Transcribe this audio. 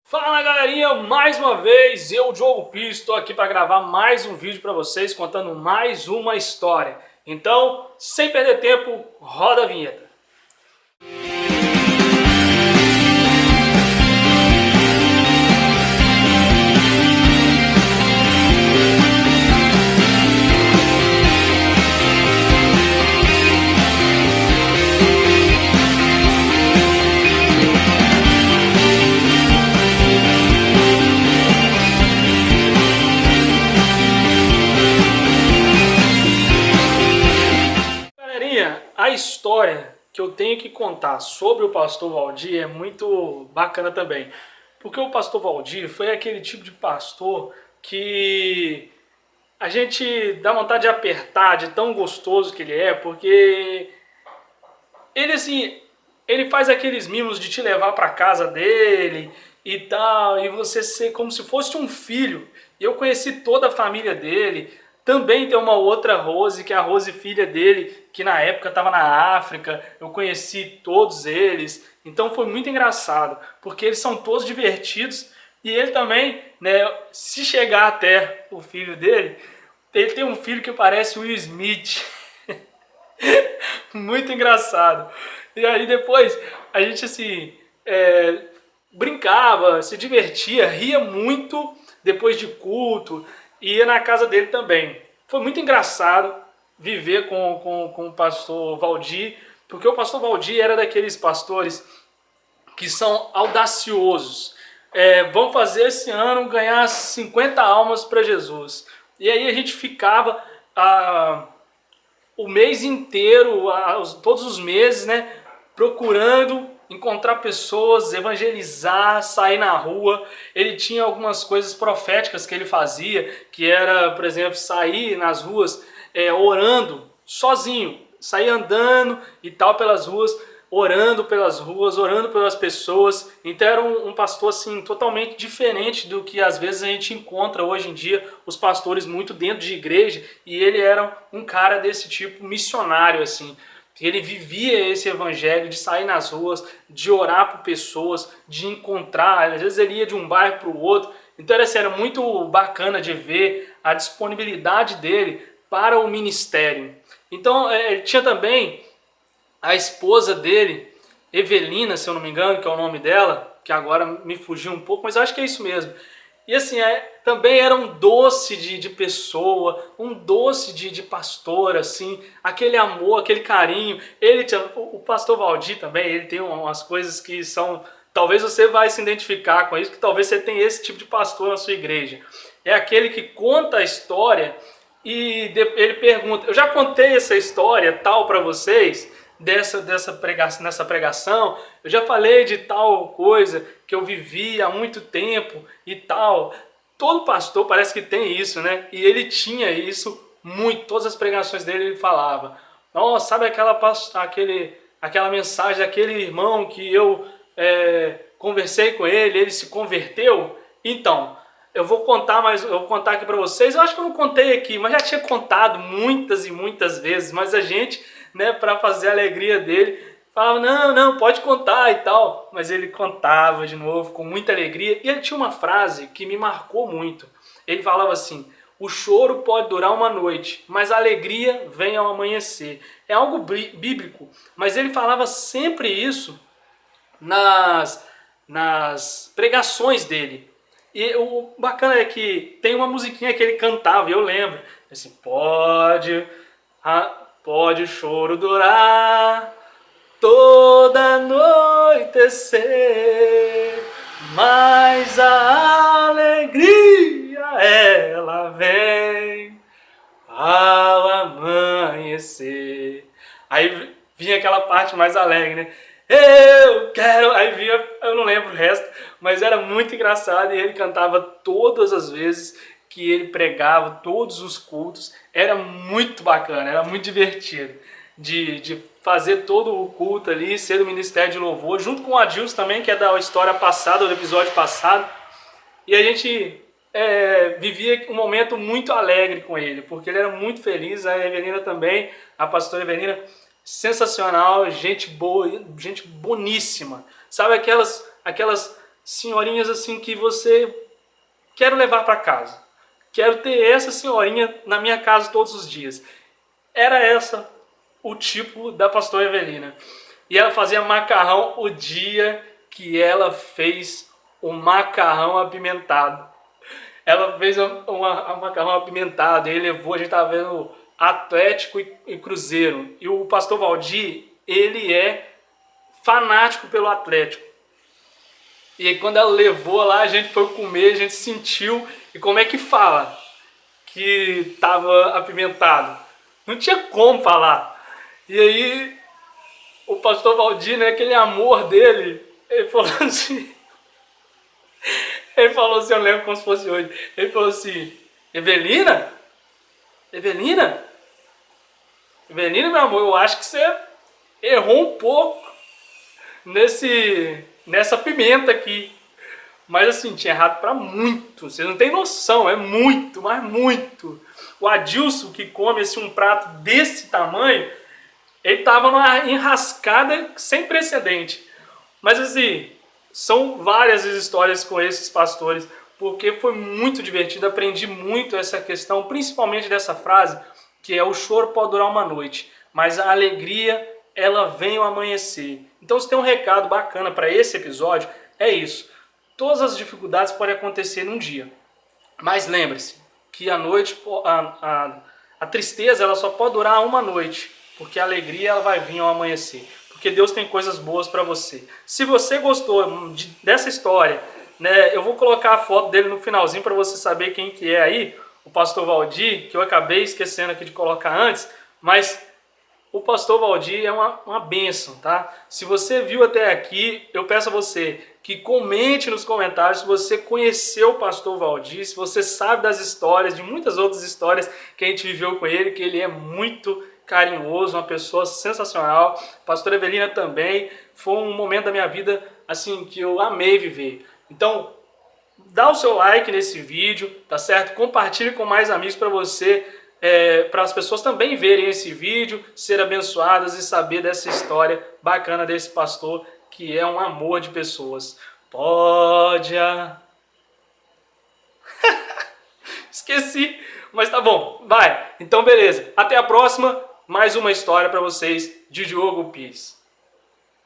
Fala galerinha, mais uma vez, eu, Diogo Pires, estou aqui para gravar mais um vídeo para vocês, contando mais uma história. Então, sem perder tempo, roda a vinheta. Galerinha, a história que eu tenho que contar sobre o pastor Valdir é muito bacana também. Porque o pastor Valdir foi aquele tipo de pastor que a gente dá vontade de apertar, de tão gostoso que ele é, porque ele assim, ele faz aqueles mimos de te levar para casa dele e tal, e você ser como se fosse um filho. E eu conheci toda a família dele. Também tem uma outra Rose, que é a Rose filha dele, que na época estava na África. Eu conheci todos eles. Então foi muito engraçado, porque eles são todos divertidos. E ele também, né, se chegar até o filho dele, ele tem um filho que parece o Will Smith. Muito engraçado. E aí depois a gente assim brincava, se divertia, ria muito depois de culto, e ia na casa dele também. Foi muito engraçado viver com o pastor Valdir, porque o pastor Valdir era daqueles pastores que são audaciosos. Vão fazer esse ano ganhar 50 almas para Jesus. E aí a gente ficava o mês inteiro, todos os meses, né, procurando encontrar pessoas, evangelizar, sair na rua. Ele tinha algumas coisas proféticas que ele fazia, que era, por exemplo, sair nas ruas orando sozinho, sair andando e tal pelas ruas, orando pelas ruas, orando pelas pessoas. Então era um pastor assim totalmente diferente do que às vezes a gente encontra hoje em dia os pastores muito dentro de igreja, e ele era um cara desse tipo missionário assim. Ele vivia esse evangelho de sair nas ruas, de orar por pessoas, de encontrar. Às vezes ele ia de um bairro para o outro. Então era muito bacana de ver a disponibilidade dele para o ministério. Então ele tinha também a esposa dele, Evelina, se eu não me engano, que é o nome dela, que agora me fugiu um pouco, mas eu acho que é isso mesmo. E assim, também era um doce de pessoa, um doce de pastor, assim, aquele amor, aquele carinho. Ele tinha, o pastor Valdir também, ele tem umas coisas que são... Talvez você vai se identificar com isso, que talvez você tenha esse tipo de pastor na sua igreja. É aquele que conta a história e ele pergunta: eu já contei essa história tal para vocês, nessa pregação, eu já falei de tal coisa que eu vivi há muito tempo e tal. Todo pastor parece que tem isso, né? E ele tinha isso muito, todas as pregações dele ele falava: nossa, sabe aquela mensagem daquele irmão que eu conversei com ele, ele se converteu? Então, eu vou contar aqui para vocês. Eu acho que eu não contei aqui, mas já tinha contado muitas e muitas vezes. Mas a gente, né, para fazer a alegria dele, falava: não, pode contar e tal. Mas ele contava de novo com muita alegria. E ele tinha uma frase que me marcou muito. Ele falava assim: o choro pode durar uma noite, mas a alegria vem ao amanhecer. É algo bíblico, mas ele falava sempre isso nas pregações dele. E o bacana é que tem uma musiquinha que ele cantava, e eu lembro, assim: pode o choro durar toda anoitecer, mas a alegria ela vem ao amanhecer. Aí vinha aquela parte mais alegre, né? Eu quero... Aí vinha, eu não lembro o resto, mas era muito engraçado. E ele cantava todas as vezes que ele pregava, todos os cultos. Era muito bacana, era muito divertido de fazer todo o culto ali, ser do Ministério de Louvor, junto com o Adilson também, que é da história passada, do episódio passado. E a gente vivia um momento muito alegre com ele, porque ele era muito feliz. A Evelina também, a pastora Evelina, sensacional, gente boa, gente boníssima. Sabe aquelas senhorinhas assim que você quer levar para casa. Quero ter essa senhorinha na minha casa todos os dias. Era essa o tipo da pastora Evelina. E ela fazia macarrão o dia que ela fez o macarrão apimentado. Ela fez um macarrão apimentado, e ele levou, a gente tava vendo Atlético e Cruzeiro. E o pastor Valdir, ele é fanático pelo Atlético. E aí quando ela levou lá, a gente foi comer, a gente sentiu. E como é que fala que tava apimentado? Não tinha como falar. E aí o pastor Valdir, né, aquele amor dele, ele falou assim... Ele falou assim, eu lembro como se fosse hoje. Ele falou assim, Evelina? Evelina? Evelina, meu amor, eu acho que você errou um pouco nessa pimenta aqui. Mas assim, tinha errado pra muito. Vocês não têm noção, é muito, mas muito. O Adilson, que come assim, um prato desse tamanho, ele tava numa enrascada sem precedente. Mas assim... São várias as histórias com esses pastores, porque foi muito divertido, aprendi muito essa questão, principalmente dessa frase, que é o choro pode durar uma noite, mas a alegria, ela vem ao amanhecer. Então se tem um recado bacana para esse episódio, é isso. Todas as dificuldades podem acontecer num dia, mas lembre-se que a noite, a tristeza ela só pode durar uma noite, porque a alegria ela vai vir ao amanhecer. Porque Deus tem coisas boas para você. Se você gostou dessa história, né, eu vou colocar a foto dele no finalzinho para você saber quem que é aí, o pastor Valdir, que eu acabei esquecendo aqui de colocar antes, mas o pastor Valdir é uma bênção, tá? Se você viu até aqui, eu peço a você que comente nos comentários se você conheceu o pastor Valdir, se você sabe das histórias, de muitas outras histórias que a gente viveu com ele, que ele é muito carinhoso, uma pessoa sensacional. Pastor Evelina também, foi um momento da minha vida assim que eu amei viver. Então, dá o seu like nesse vídeo, tá certo? Compartilhe com mais amigos para você, para as pessoas também verem esse vídeo, ser abençoadas e saber dessa história bacana desse pastor que é um amor de pessoas. Esqueci, mas tá bom, vai. Então beleza, até a próxima. Mais uma história para vocês de Diogo Pires.